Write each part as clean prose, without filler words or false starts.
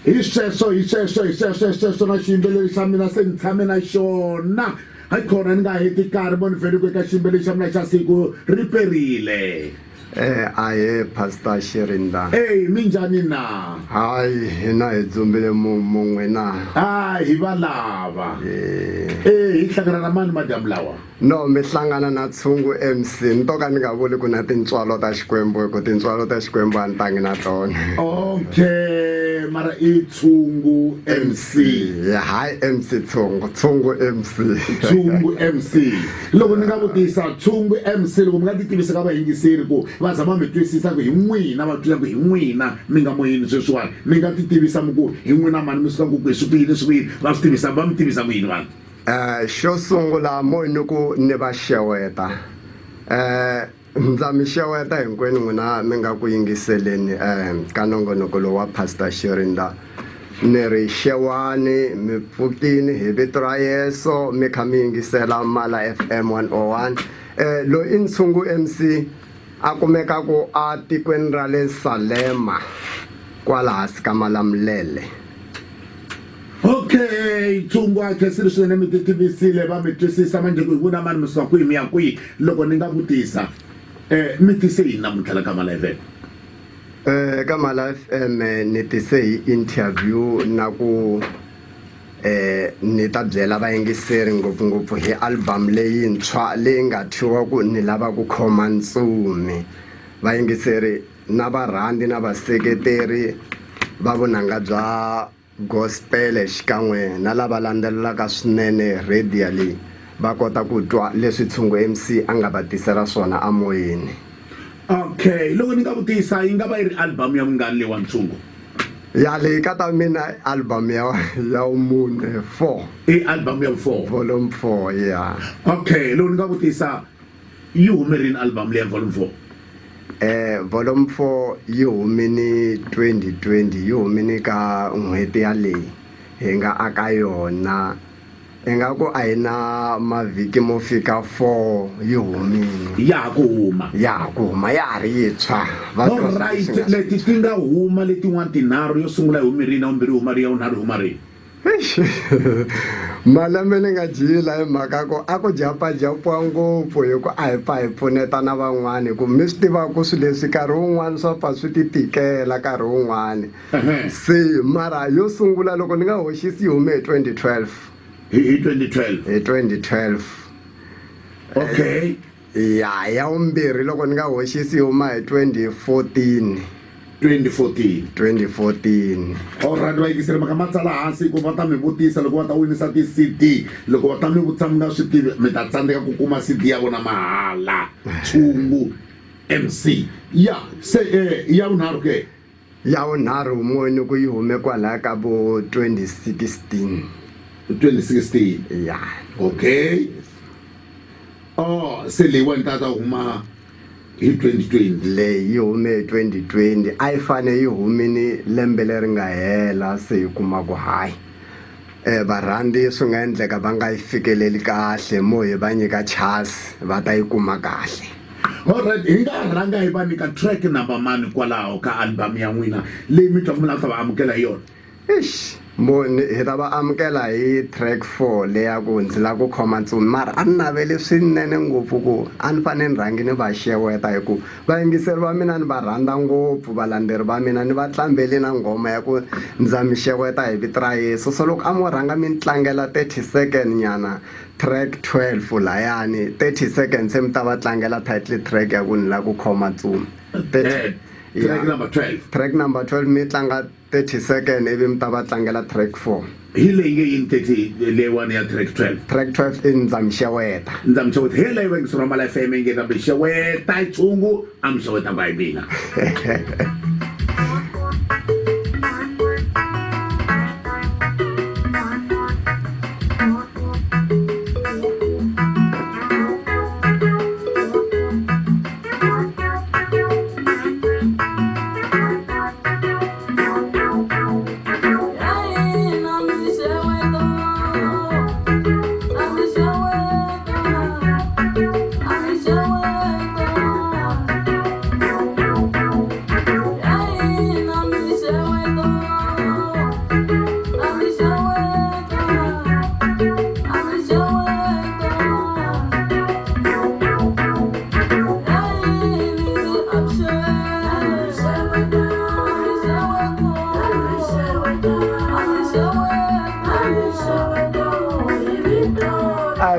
hi sweswo na xiyimbeleri xa mina se ni tshame na xona hayi khona ni nga heti nkarhi mo ni vhele ku eka xiyimbeleri xa mina xa siku ri perile. Aye Pastor Xirindza. Minjhani na? Hayi hina hi dzumbile mun'we na. Hi valava. Hi hlangana na mani madamu lawa? No, mi hlangana na Tshungu MC. Ni to ka ni nga vuli ku na tintswalo ta Xikwembu ku tintswalo ta Xikwembu a ni tangi na tona. Okay, mara i Tshungu MC. Hayi MC Tshungu MC. Tshungu MC. Loko ni nga vutisa Tshungu MC loko mi nga titivisa ka vayingiseri ku va zama mi twisisa ku hi n'wina va twisa ku hi n'wina mi nga moyeni sweswiwani mi nga ti tivisa mi ku hi n'wina mani mi suka ku hi swihi va swi tivisa va mi tivisa ku yini vanhu. Xo sungula moyeni ku ni va xeweta ndza mi xeweta hinkwenu n'wina mi nga ku yingiseleni ka nongonoko lowu wa Pastor Xirindza. Ni ri xewani mi pfukini hi vito ra Yesu mi kha mi yingisela Mala FM 101. Lo i Tshungu MC a kumeka ku a tikweni ra le Salema kwala hansi ka malamulele. Okay, Tshungu a khesiri swinene mi titivisile va mi twisisa manje ku hi vona mani mi suka kwihi mi ya kwihi. Loko ni nga vutisa mi tise yini namuntlha la ka Mala FM? Ka Mala FM ni tise hi interview na ku ni ta byela vayingiseri ngopfungopfu hi album leyintshwa leyi nga thyiwa ku ni lava ku khoma ntsumi. Vayingiseri na varhandi na vaseketeri va vunanga bya gospel xikan'we na lava landzelelaka swinene radio leyi va kota ku twa leswi Tshungu MC a nga va tisela swona amoyeni. Okay, loko ni nga vutisa yi nga va yi ri album ya vungani leyi wa Tshungu? Ya leyi ka ta mina album ya mune 4. Album ya 4. Volume 4 yeah. Okay, loko ni nga vutisa yi humerini album leyi ya volume 4? Volume 4 yi humini 2020 yi humini ka n'hweti ya leyi hi nga aka yona ingaku a hi na mavhiki mo fika 4 yi humini. Ya ha ku huma ya ha ri yintshwa. Alright, leti ti nga huma letin'wana tinharhu yo sungula hi humerini ya vumbirhi huma ri ya vunharhu huma ri malembe ni nga jiyila hi mhaka ku a ku japajapiwa ngopfu hi ku a hi pfa hi pfuneta na van'wani ku mi swi tiva ku swilo leswi nkarhi wun'wani swa pfa swi ti tikela nkarhi wun'wani. Se mara yo sungula loko ni nga hoxisi yi hume hi 2012. Hi 2012? Hi 2012. Okay. Ya vumbirhi loko ni nga hoxisi yi huma hi 2014. 2014. Alright, vayingiseri maka matsala hansi ku va ta mi vutisa loko va ta winisa ti-CD. Loko va ta mi vutisa mi nga swi tivi mi ta tsandzeka ku kuma CD ya vona mahala. Tshungu MC. Ya se ya vunharhu ke? Ya vunharhu moyeni ku yi hume kwalaya ka vo 2016. 2016? Ya. Okay. Se leyiwani ta huma hi 2020. Leyi yi hume hi 2020 a yi fane yi humini lembe leri nga hela se hi kuma ku hayi varhandi swi nga endleka va nga yi fikeleli kahle mo hi va nyika chance va ta yi kuma kahle. Alright, hi nga rhanga hi va nyika track number mani kwalaho ka album ya n'wina leyi mi twa ku mi lava ta va amukela hi yona? Moni hi ta va amukela hi track 4 leya ku ndzi la ku khoma ntsumi mara a ni navele swinene ngopfu ku a ni fane ni rhangi ni va xeweta hi ku vayingiseri va mina ni va rhandza ngopfu valandzeleri va mina ni va tlambeli na nghoma ya ku ndza mi xeweta hi vito ra Yesu. So loko a mo rhanga mi ni tlangela 30 second nyana track 12 layani 30 seconds se mi ta va tlangela title track ya ku ni la ku khoma ntsumi. Track number 12. Track number 12 mi tlanga 30 second ivi mi ta va tlangela track 4. Hi leyi nge yini 30 leyiwani ya track 12? Track 12 i ndza mi xeweta. Ndza mi xeweta hi leyi vayingiseri va Mala FM nge na mi xeweta hi Tshungu a mi xeweta va hi mina.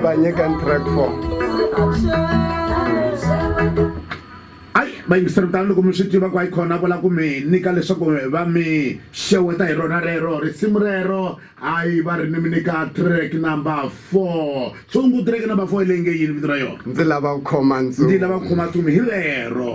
va nyika track 4 va yingisela tani loko mi swi tiva ku ayikhona vola ku mi nyika leswaku va mi xeweta hi rona rero risimu rero hayi va ri ni mi nyika track number 4 Tshungu track number 4 leyi nge yini vito ra yona ndzi lava ku khoma ndzi lava ku khoma Tumi hi rero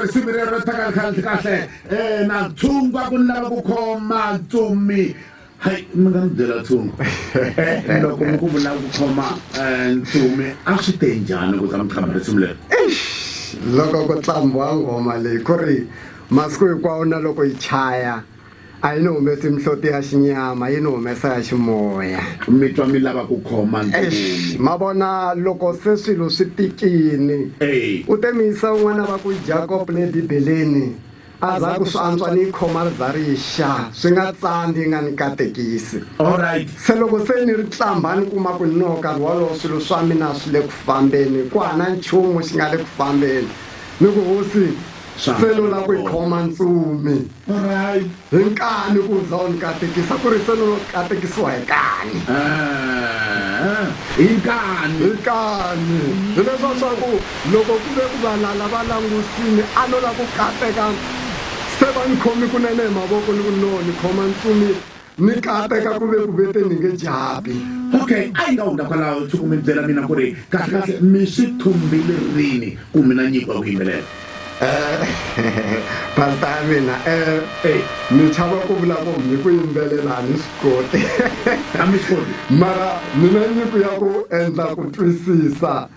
risimirero kahle na Tshungu ku lava ku khoma Tumi hayi mi nga ni byela Tshungu loko mi ku vula ku khoma Tumi a swi te njhani ku ta mi khama risimu leri loko ku tlambiwa ngoma leyi ku ri masiku hinkwawo na loko yi chaya a yi ni humesi mihloti ya xinyama yi ni humesa ya ximoya. mi twa mi lava ku khoma ma vona loko se swilo swi tikini u te mi yisa un'wana va ku Jacob le bibeleni a za ku swi antswa ni yi khoma ri za ri xa swi nga tsandi yi nga ni katekisi. alright se loko se ni ri tlamba ni kuma ku no nkarhi wolowo swilo swa mina swi le ku fambeni ku hana nchumu xi nga le ku fambeni ni ku hosi selula ku yi khoma ntsumi alright hi nkani ku za u ni katekisa ku ri selula katekisiwa hi kani hi nkani hi kani hi leswa swa ku loko ku ve ku valala va langusini a no la ku kateka se va ni khomi kunene hi mavoko ni ku no ni khoma ntsumi ni kateka ku ve ku vete ni nge jabi. okay a yi nga hundza kwalaho tshuku mi byela mina ku ri kahlekahle mi swi thumbile rini ku mina nyikiwa ku yimbelela pastor ya mina ni chava ku vula ku mi ku yimbelela a ni swi koti a mi swi koti mara mina nyiko ya ku endla ku twisisa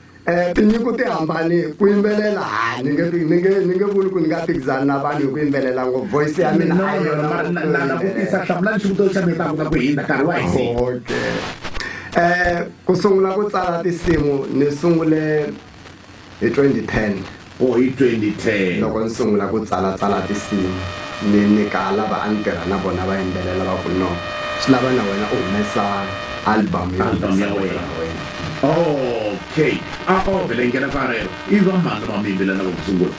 tinyiko ti hambane ku yimbelela ni nge vuli ku ni nga phikizani na vanhu hi ku yimbelela ngopfu voice ya mina a yi na vutisa hlamulani xivutiso xa mina ku ku hindza nkarhi wa hisi okay ku sungula ku tsala tinsimu ni sungule hi 2010 hi 2010 loko ni sungula ku tsala tinsimu ni ka lava a ni tirha na vona va yimbelela va ku no swi lava na wena u humesa album ya wena okay vele nghena ka rero i va mani va mi yimbelela ku sungula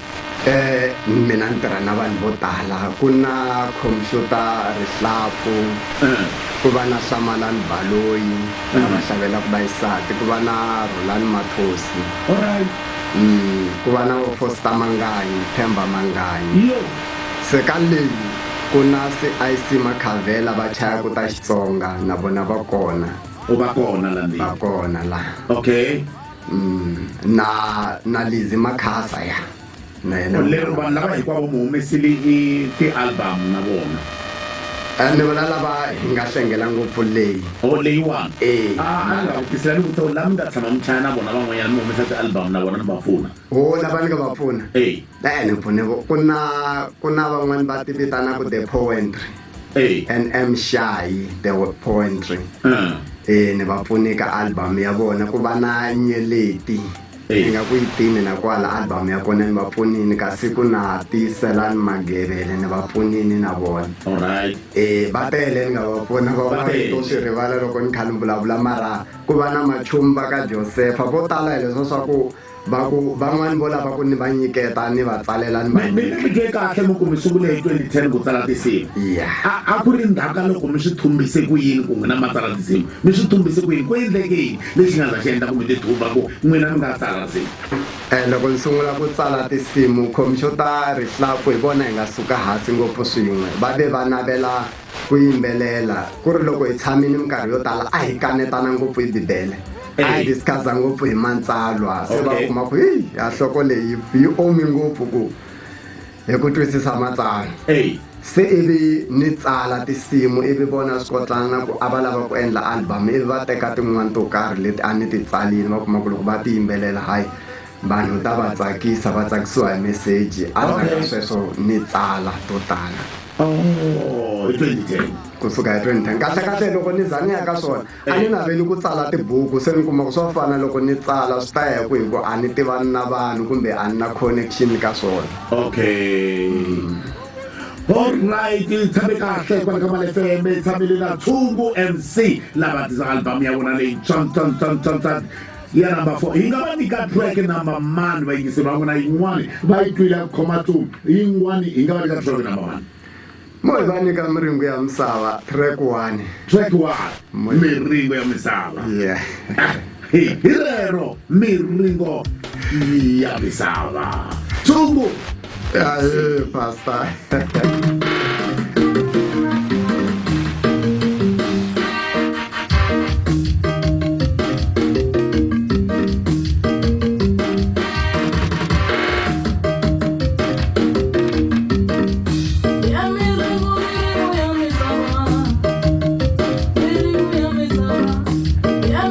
mina ni tirha na vanhu vo tala ku na computer rihlampfu ku va na Samalani Baloyi lava xavelaka vayisati ku va na Rolani Mathosi alright ku va na Foster Manganyi Themba Manganyi se ka leyi ku na IC Makhavela va chayaku ta Xitsonga na vona va kona va kona va kona la okay na Lizzy Makhasa ya na yena lero vanhu lava hinkwavo mu humesile ti-album na vona ni vona lava hi nga hlengela ngopfu leyi leyiwani a ni nga vutisela ni vutisa lava mi nga tshama mi chaya na vona van'wanyana mi humesa ti-album na vona ni va pfuna lava ni nga va pfuna ni pfune ku na van'wani va ti vitanaka the poetry NM Shy the poetry ni va pfune ka album ya vona ku va na Nyeleti ni nga ku yitini na kwala album ya kona ni va pfunini kasi ku na Tiselani Magevele ni va pfunini na vona alright va tele ni nga va pfuna va to swi rivala loko ni kha ni vulavula mara ku va na Machumba ka Josepha vo tala hi leswo swa ku van'wani vo lava ku ni va nyiketa ni va tsalela ni mi twe kahle loko mi sungule hi 2010 ku tsala tinsimu a ku ri ndzhaka loko mi swi thumbise ku yini ku n'wina ma tsala tinsimu mi swi thumbise ku yini ku endleke yini lexi nga za xi endla ku mi ti thumba ku n'wina mi nga tsala tinsimu loko ni sungula ku tsala tinsimu computer rihlampfu hi vona hi nga suka hansi ngopfu swin'we va ve va navela ku yimbelela ku ri loko hi tshamini minkarhi yo tala a hi kanetana ngopfu hi bibele a hi discussa ngopfu hi matsalwa se va kuma ku ya nhloko leyi yi omi ngopfu ku hi ku twisisa matsalwa se ivi ni tsala tinsimu ivi vona swi kotlana ku a va lava ku endla album ivi va teka tin'wani to karhi leti a ni ti tsalini va kuma ku loko va ti yimbelela hayi vanhu ta va tsakisa va tsakisiwa hi meseji a sweswo ni tsala to tala hi 2010 kusuka hi 2010 kahle loko ni za ni ya ka swona a ni naveli ku tsala tibuku se ni kuma ku swa fana loko ni tsala swi ta ya ku hi ku a ni tivani na vanhu kumbe a ni na connection ka swona alright tshame kahle kwala ka Mali FM tshamile na Tshungu MC lava tisa album ya vona leyi tsan ya number 4 hi nga va nyika track number mani vayingisi va vona yin'wani va yi twile ya khoma tu yin'wani hi nga va nyika track number 1 mo hi va nyika miringo ya misava track 1 miringo ya misava hi rero miringo ya misava Tshungu pastor Yeah.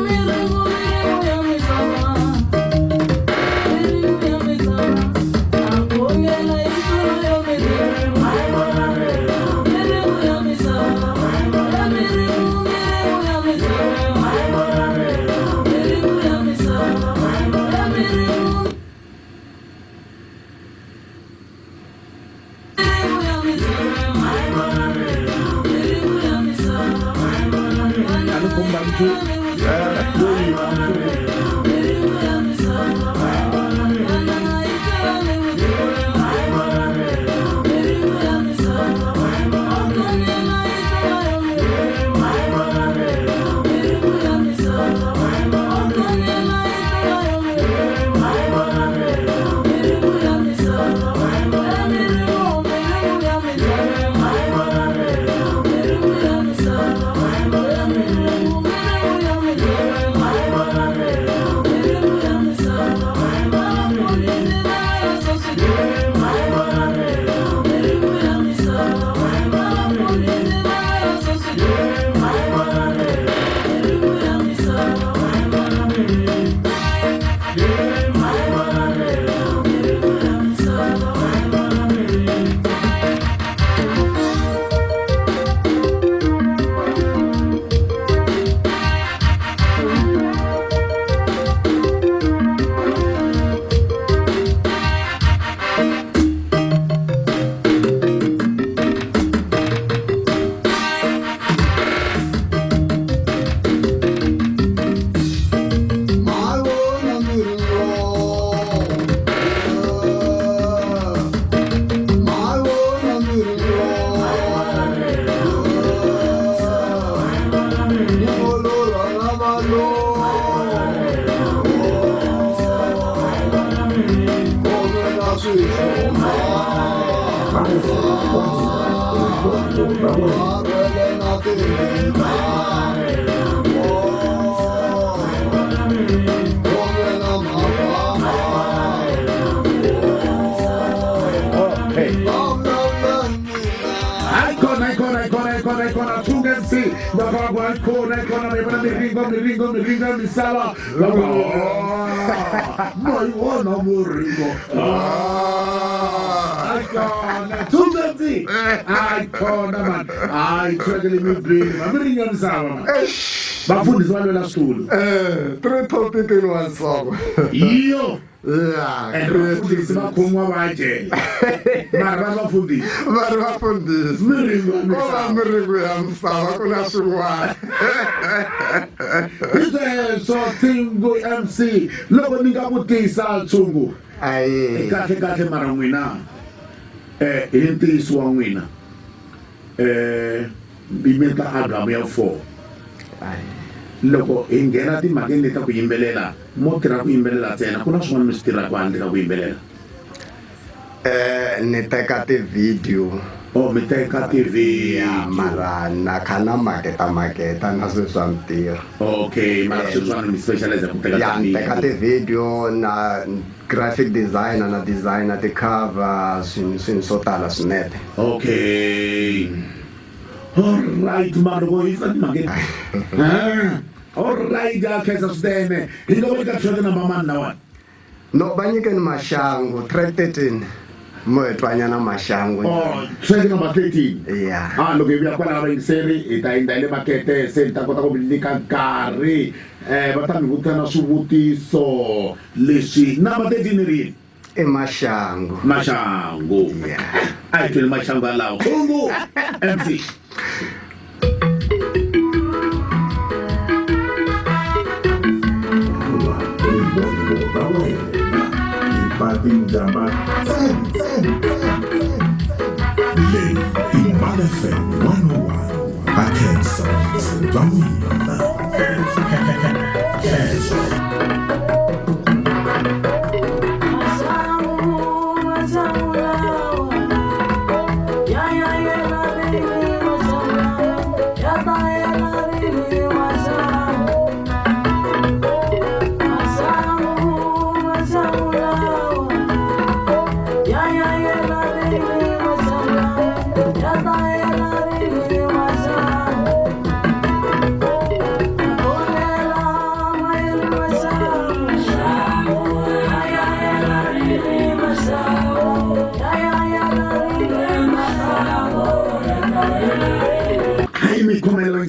Icona, Tshungu MC, miringo, misala, Maiwana Muringo. Icona, Tshungu MC, Icona man, Icona miringo, misala. Bafundisi balwela school. 3 topic in one song. Iyo. Yeah, Bafundisi bakhomwa baje. Mara bafundisi. Vari vafundisi kova miringo ya misava ku na swin'wana. So Tshungu MC, loko ni nga vutisa Tshungu. Ayi. Kahle mara n'wina. Hi ntiyiso wa n'wina. Bimeta album ya 4. Loko hi nghena timhakeni leti ta ku yimbelela mo tirha ku yimbelela ntsena ku na swin'wana mi swi tirhaka handle ka ku yimbelela. Ni teka ti-video. Mi teka Ya mara na kha na maketa na swilo swa mitirho. Okay, mara swilo swin'wana mi specialize ku teka Ya ni teka ti-video na graphic designer na designer ti-cover swilo swo tala swinene. Okay. Alright, Margo, is that Maggie? Alright, kesa swinene. Hi nga veka track number man na what? No, ba nyikeni Maxangu, track 13. Mo etwanyana Maxangu. Track number 13. Yeah. Loko hi vuya kwala vayingiseri hi ta endla le makete se hi ta kota ku mi nyika nkarhi va ta mi vutisa na swivutiso leswi number 13 i rini? I Maxangu. Maxangu. Yeah. A hi twile Maxangu alawo. Tshungu MC. Indaba Leli Imbala FM 101 Bakhensa Sidwawina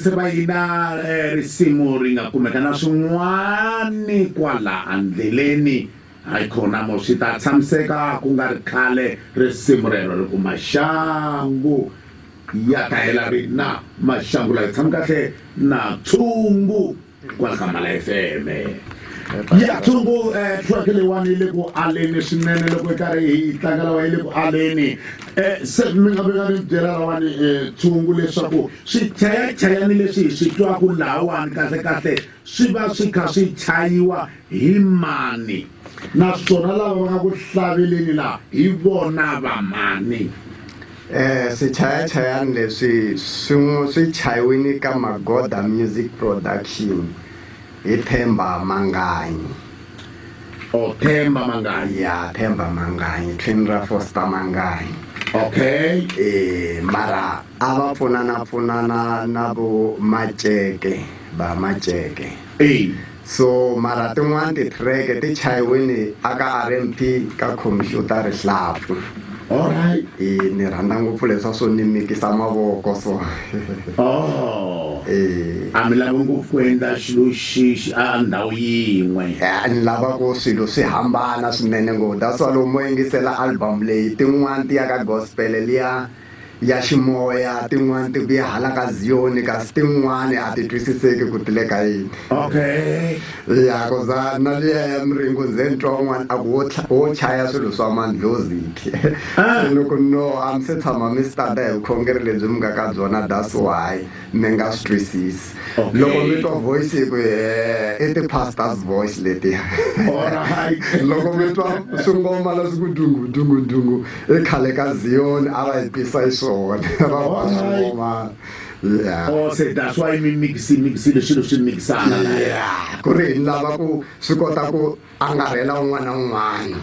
Se va hina risimu ri nga kumeka na swin'wani kwala andleleni hayi khona mo swi ta tshamiseka ku nga ri khale risimu rero ri ku Maxangu ya ta hela ri na Maxangu la tshama kahle na Tshungu kwala ka Mala FM. Ya Tshungu track leyiwani yi le ku aleni swinene loko hi karhi hi tlangela wa yi le ku aleni. Se mi nga veka ni byela lawani Tshungu leswaku swichayachayani leswi hi swi twaku lahawani kahle swi va swi kha swi chayiwa hi mani naswona lava va nga ku hlaveleni laha hi vona va mani? Swichayachayani leswi swi chayiwini ka Magoda Music Production hi Themba Manganyi. Themba Manganyi. Ya Themba Manganyi, twin ra Foster Manganyi. Okay. Mara a va pfunana na vo Maceke, ba Maceke. So mara tin'wana ti-track ti chayiwini aka R&B ka computer rihlampfu. Alright. Ni rhandza ngopfu leswa swo ni mikisa mavoko so. A mi lavi ngopfu ku endla xilo xi a ndhawu yin'we. Ni lava ku swilo swi hambana swinene ngopfu. That's why lomu mo yingisela album leyi tin'wana ti ya ka gospel liya ya ximoya tin'wana ti vuya hala ka Zion kasi tin'wana a ti twisiseki ku ti le ka yini. Okay. Ya koza na liya ya miringundzeni twa un'wana a ku wo chaya swilo swa mandloziki. Loko no a mi se tshama mi starta hi vukhongeri lebyi mi nga ka byona that's why mi nga swi twisisi. Loko mi twa voice hi ku i ti-pastor's voice letiya. Alright. Loko mi twa swingoma leswi ku dungu i khale ka Zion a va hi pisa hi swona va ba swingoma. Yeah. Oh, so that's why mi mixi leswilo swi mixana. Yeah. Ku ri hi lava ku swi kota ku angarhela un'wana na un'wana.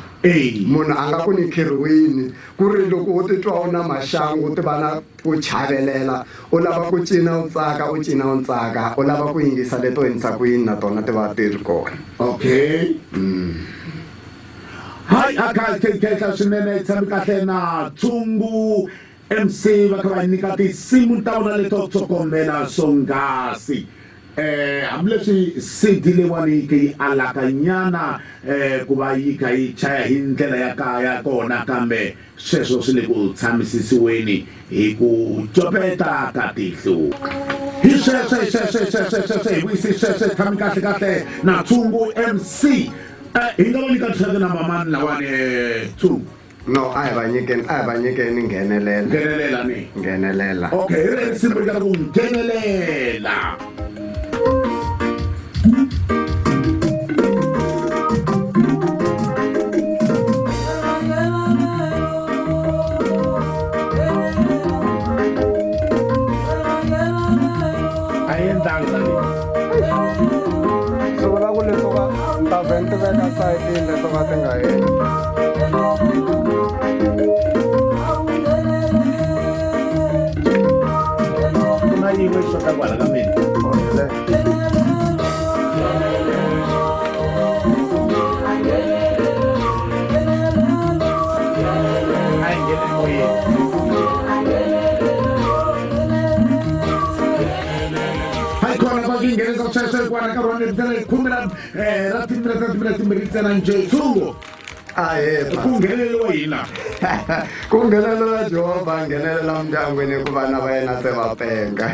Munhu a nga ku nikheriwini ku ri loko u titwa u na maxangu u ti va na ku chavelela u lava ku cina u tsaka u lava ku yingisa leto endlisa ku yini na tona ti va ti ri kona. Okay. Hi, akha swinene tshami kahle na Tshungu MC va kha va nyika tinsimu ta vona leto tsokombela swonghasi. Hambileswi CD leyiwani ke yi alakanyana ku va yi kha yi chaya hi ndlela ya kaya kona kambe sweswo swi le ku tshamisisiweni hi ku copeta ka tihlo. Hi sweswe hi vuyisi sweswe tshami kahle na Tshungu MC. Hi nga va nyika track number mani lawani Tshungu. No, a hi va nyikeni nghenelela. Okay, hi ri simu eka ku nghenelela. So vula ku leswi va ta venti veka sayitini leswi va ti nga heli. Ku na yin'we xo ta kwala ka mina. A hi nghene moyeni. Ingereza sweswo kwala ka rona ndlela khume ra timbirhi ntsena nje Tshungu. Ku ngheneleliwa hina. Ku nghenelela Jehovah nghenelela mindyangwini hi ku vana va yena se va penga.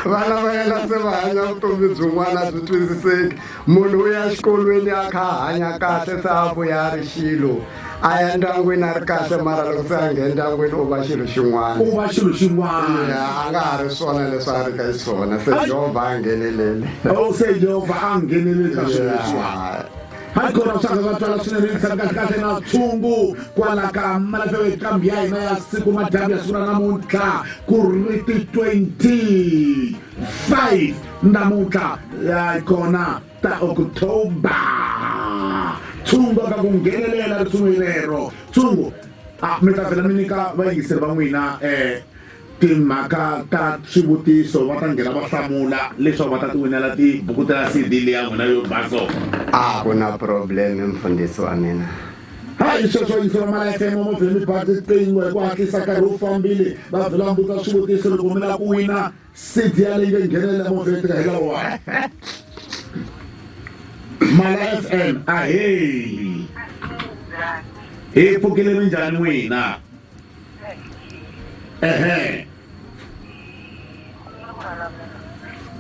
Vana va yena se va hanya vutomi byin'wana byi twisiseki. Munhu u ya xikolweni a kha a hanya kahle se a vuya a ri xilo. A ya ndyangwini a ri kahle mara loko se a nghena ndyangwini u va xilo xin'wana. A nga ha ri swona leswi a ri ka swona se Jehovah a nghenelele. Se Jehovah a nghenelele ka swilo leswiwani. Hayi khona swa va twala swinene kahle na Tshungu kwala ka Malamulele kambi ya hina ya siku madyambu ya siku ra namuntlha ku ri ti 25 namuntlha kona ta October. Tshungu ka ku nghenelela ritsumi rero. Tshungu mi ta vhela mi nyika vayingiseri va n'wina timhaka ta swivutiso va ta nghena va hlamula leswaku va ta ti winela tibuku ta CD leya n'wina yo baso. A ku na problem mfundhisi wa mina. Hayi sweswo yingisela Mala FM mo vhela mi ba tiqingho hi ku hatlisa nkarhi wu fambile va vhela mbuta swivutiso loko mi lava ku wina CD ya leyi nga nghenelela mo vhela tika hi lawa. Mala FM ahey. Hi pfukeleni njhani n'wina?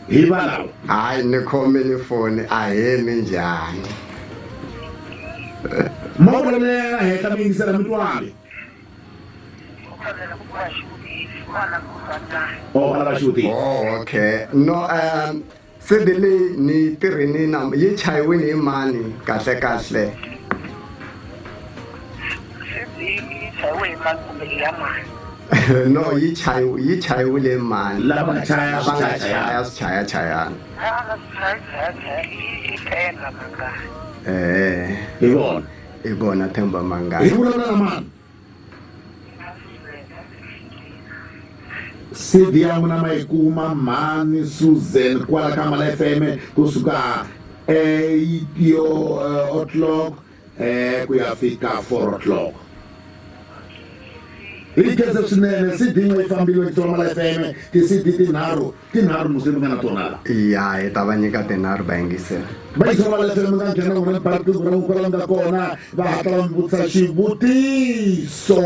Hi valawo. Hayi ni khomeni foni a he mi njhani. Mavulavulelo heta mi yingisela mi twani. Oh okay. No CD leyi ni tirhini na yi chayiwini hi mani kahle. No, yi chayiwile mani. Lava chaya chayana. I vona Themba Mangani. Hi vulavula na mani. CD ya n'wina ma yi kuma mani Susan kwala ka Mala FM kusuka 8 o'clock ku ya fika 4 o'clock. Hi khensa swinene CD n'we yi fambile ku Mala FM ti-CD tinharhu museni nga na tona. Ya hi ta va nyika tinharhu vayingiseri. Va yisa Mala FM nga nghena n'wina batiku ra kwala nga kona va hatla va mi vutisa xivutiso.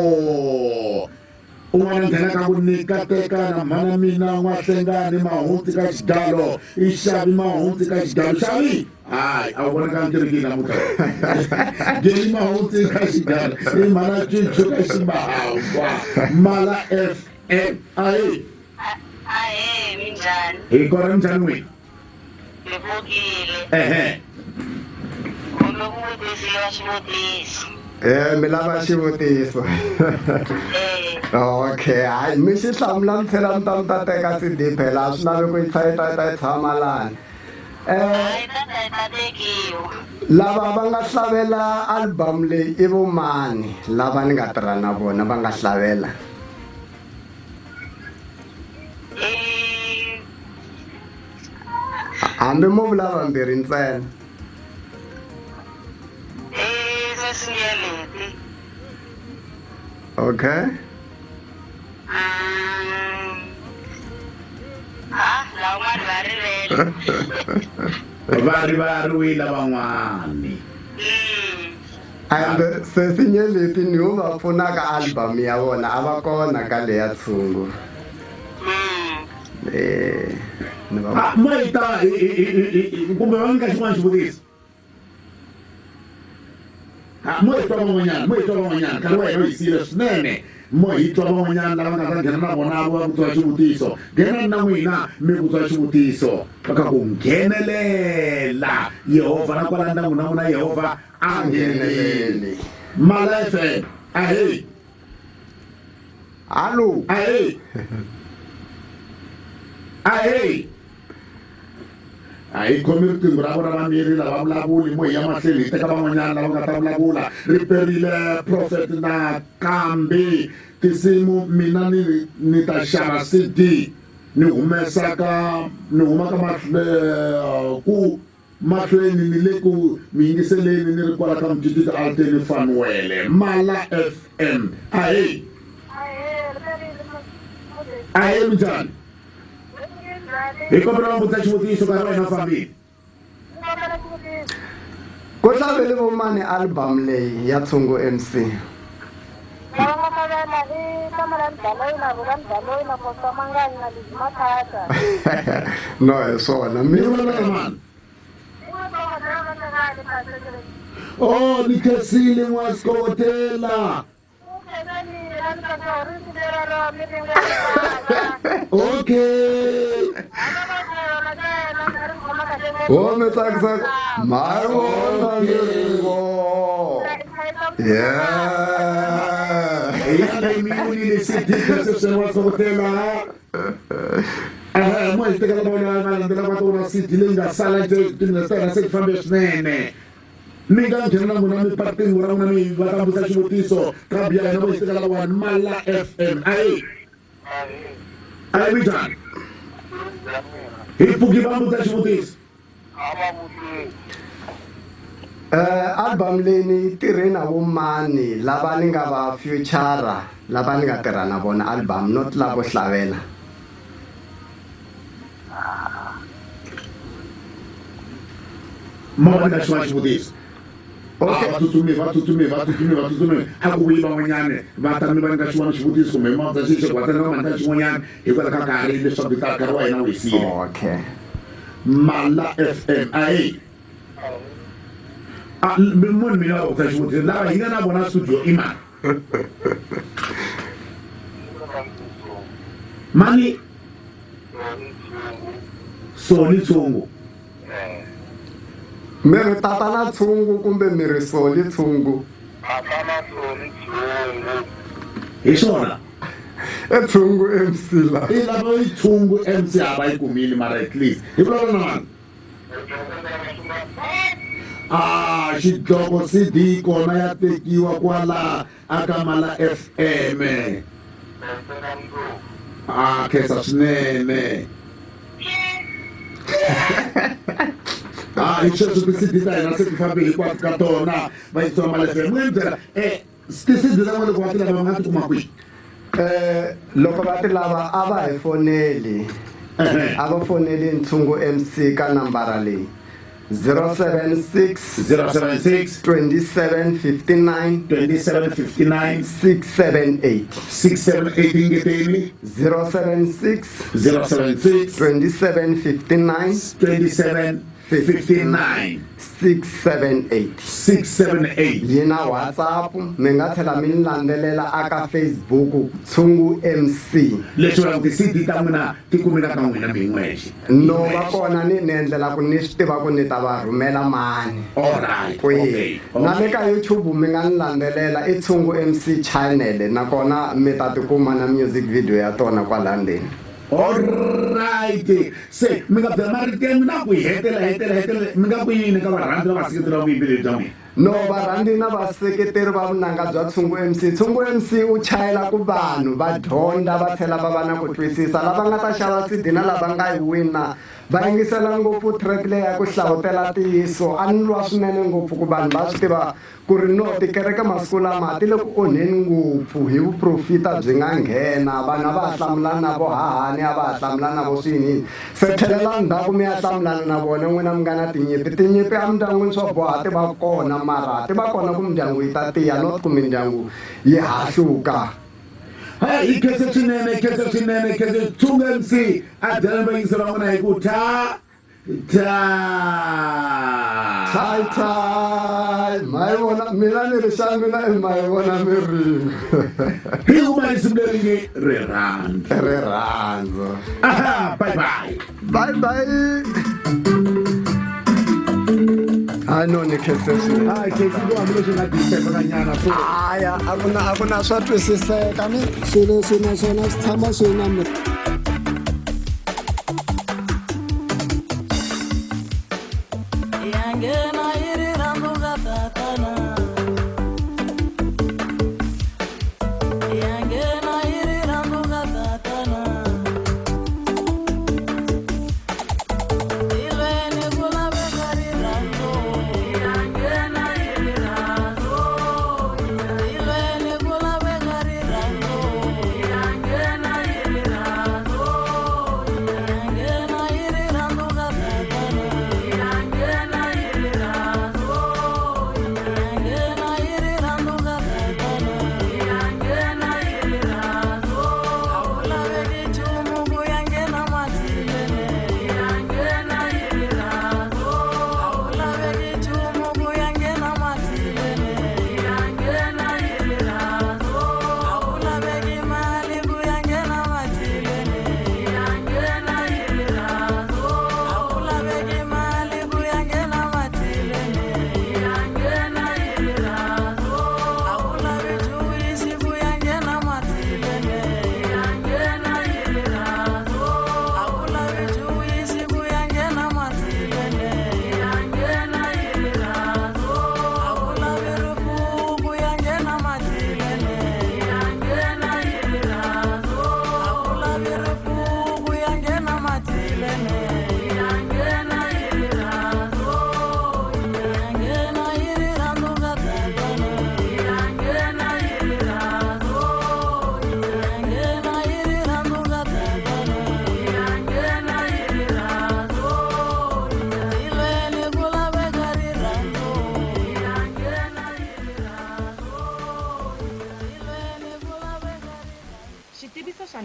un'wana nghena ka ku nika tekana mhana mina n'wahlengani mahundzi ka xidalo i xavi mahundzi ka xidalo xavi hayi a wu vonaka ntirikini namutlha geni mahundzi ka xidalo i mhana cincu ka ximbahangwa mala FM ahe minjani hi kora njhani n'wina mi pfukile ehe kumbe ku vutisiwa xivutiso mi lava xivutiso okay hayi mi xi hlamula mi tlhela mi ta teka CD phela a swi lavi ku yi yi tshama lani hayi ta tekiwa lava va nga hlavela album leyi i vo mani lava ni nga tirha na vona va nga hlavela hambi mo vula vambirhi ntsena sesingeleti okay lavan'wani va rivele va riwile van'wani and sesinyeleti ni wu va pfunaka album ya vona a va kona ka leya Tshungu ni va moyita kumbe va nyika xin'wana xivutiso mo hi twa van'wanyana nkarhi wa hina u hisile swinene mo hi twa van'wanyana lava nga ta nghena na vona va vutisa xivutiso nghenani na n'wina mi vutisa xivutiso va ka ku nghenelela Yehovha na kwala ndyangu na n'wina Yehovha a ngheneleli Mala FM ahe hallo ahe ahe ahi khomi riqingho ra vona vamiri lava vulavuli mo hi ya mahlweni hi teka van'wanyana lava nga ta vulavula ri perile prophet na kambe tinsimu mina ni ta xava CD ni huma ka ku mahlweni ni le ku mi yingiseleni ni ri kwala ka mujititi alteni Fanuele Mala FM ahe ahe minjhani hi kombela va vutisa xivutiso ka wena fambile ku hlavele vo mani album leyi ya Tshungu MC no hi swona mi mani oh ni khesile n'wasikotela okay oh mi tsakisa my wonderful yeah mimi ni sitika sese n'wasikotela mo hi tekela vona valandzela va tona city leyi nga sala tinestana se ti fambe swinene mi nga nghena na n'wina mi patingo ra n'wina mi va ta vutisa xivutiso kambe ya hina vo hi tekela wani Mala FM ahe minjhani hi pfuki va vutisa xivutiso album leyi ni tirhe na vo mani lava ni nga va futura lava ni nga tirha na vona album not lavo hlavela ma va na xin'wana xivutiso va tsutsumi a ku vuyi van'wanyana va ta mi va nyika xin'wana xivutiso kumbe ma vutisa xixo va tsanela va nyika xin'wanyana hikwalaho ka nkarhi leswaku nkarhi wa hina wu hisile okay Mala FM ahe munhu mina va vutisa xivutiso lava hi nga na vona studio i mani mani Soni Tshungu mi ri tatana Tshungu kumbe mi ri Soli Tshungu hi swona e Tshungu MC la i lava yi Tshungu MC a va yi kumile mara at least hi vulavula na mani xidloko CD kona ya tekiwa kwala aka Mala FM khensa swinene hi sweswo ti-CD ta hina se ti fambe hikwati ka tona va yisiwa Mala FM n'wi byela ti-CD ta n'wina loko va ti lava va nga ti kuma kwihi loko va ti lava a va hi foneli a va foneli Tshungu MC ka nambara leyi 076 076 2759 2759 678 678 ingeteni 076 076 2759 2759 678 678 yina WhatsApp mi nga tlhela mi ni landzelela aka Facebook Tshungu MC leswi va ti-CD ta n'wina ti kumeka ka n'wina mi n'wexe no va kona ni endlela ku ni swi tiva ku ni ta va rhumela mani alright kwihi na le ka YouTube mi nga ni landzelela i Tshungu MC channel nakona mi ta tikuma na music video ya tona kwala ndzeni. alright se mi nga byela marito ya n'wina ku hetela mi nga ku yini ka varhandzi na vaseketeri va vuyimbeleri bya n'wina No varhandzi na vaseketeri va vunanga bya Tshungu MC. Tshungu MC u chayela ku vanhu va dyondza va tlhela va va na ku twisisa lava nga ta xava CD na lava nga yi wina va yingisela ngopfu track leyi ya ku hlawutela tiyiso a ni lwa swinene ngopfu ku vanhu va swi tiva ku ri no tikereke masiku lama ti le ku onheni ngopfu hi vuprofita byi nga nghena vanhu a va ha hlamulana na vo hahani a va ha hlamulana na vo swiyini se tlhelela ndzhaku mi ya hlamulana na vona n'wina mi nga na tinyipi emindyangwini swo boha ti va kona mara ti va kona ku mindyangu yi ta tiya not ku mindyangu yi hahluka. hi khese swinene Tshungu MC a byela vayingiseri va n'wina hi ku mai vona mina ni ri xangula mai vona mi ri hi kuma risimu leri nge rirhandzu. bye bye no ni khese swinene khesi ku hambileswi nga tisefakanyana so aya a ku na swa twisiseka mi swilo swi naswona swi tshama swi na mi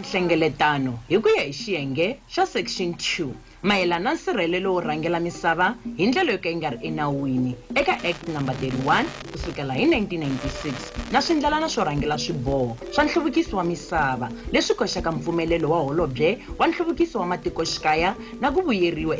nhlengeletano hi ku ya hi xiyenge xa section 2 mayelana na nsirhelelo wo rhangela misava hi ndlela yo ka yi nga ri enawini eka act number 31 kusukela hi 1996 na swindlalana swo rhangela swiboho swa nhluvukiso wa misava leswi koxaka mpfumelelo wa holobye wa nhluvukiso wa matikoxikaya na ku vuyeriwa